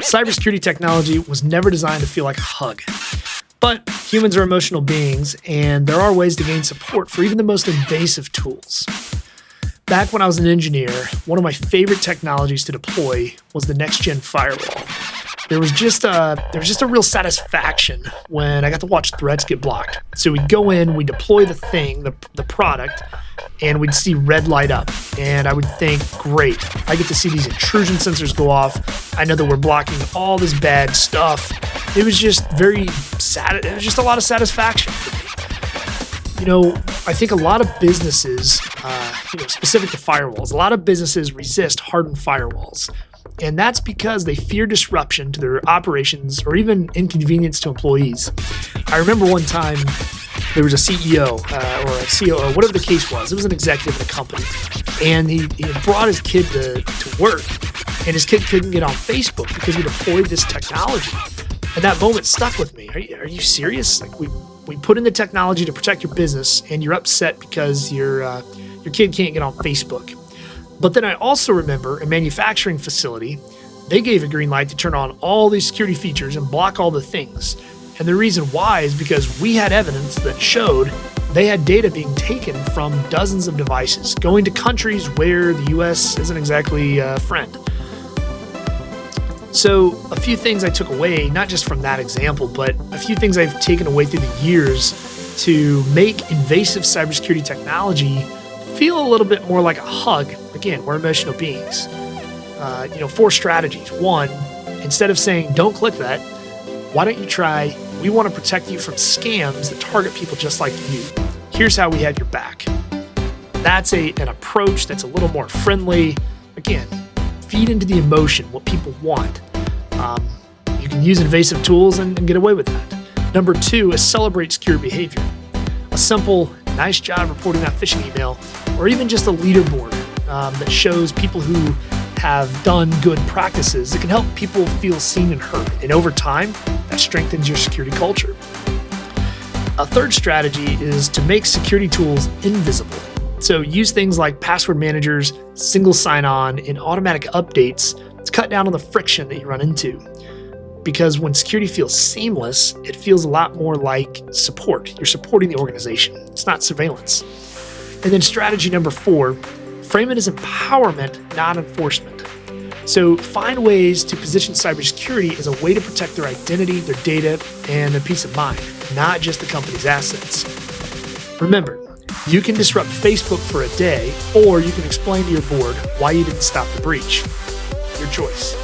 Cybersecurity technology was never designed to feel like a hug. But humans are emotional beings, and there are ways to gain support for even the most invasive tools. Back when I was an engineer, one of my favorite technologies to deploy was the next-gen firewall. There was just a real satisfaction when I got to watch threats get blocked. So we'd go in, we'd deploy the thing, the product, and we'd see red light up. And I would think, great, I get to see these intrusion sensors go off. I know that we're blocking all this bad stuff. It was just very sad. It was just a lot of satisfaction for me. I think a lot of businesses, specific to firewalls, a lot of businesses resist hardened firewalls. And that's because they fear disruption to their operations or even inconvenience to employees. I remember one time there was a CEO or a COO, whatever the case was. It was an executive in a company. And he brought his kid to work. And his kid couldn't get on Facebook because we deployed this technology. And that moment stuck with me. Are you serious? Like we put in the technology to protect your business, and you're upset because your kid can't get on Facebook. But then I also remember a manufacturing facility, they gave a green light to turn on all these security features and block all the things. And the reason why is because we had evidence that showed they had data being taken from dozens of devices, going to countries where the US isn't exactly a friend. So a few things I took away, not just from that example, but a few things I've taken away through the years to make invasive cybersecurity technology feel a little bit more like a hug. Again, we're emotional beings. 4 strategies. 1, instead of saying, don't click that, why don't you try, we want to protect you from scams that target people just like you. Here's how we have your back. That's an approach that's a little more friendly. Again, feed into the emotion, what people want. You can use invasive tools and get away with that. Number 2 is celebrate secure behavior. A simple, nice job reporting that phishing email, or even just a leaderboard that shows people who have done good practices. It can help people feel seen and heard. And over time, that strengthens your security culture. A third strategy is to make security tools invisible. So use things like password managers, single sign-on, and automatic updates to cut down on the friction that you run into. Because when security feels seamless, it feels a lot more like support. You're supporting the organization. It's not surveillance. And then strategy number 4, frame it as empowerment, not enforcement. So find ways to position cybersecurity as a way to protect their identity, their data, and their peace of mind, not just the company's assets. Remember, you can disrupt Facebook for a day, or you can explain to your board why you didn't stop the breach. Your choice.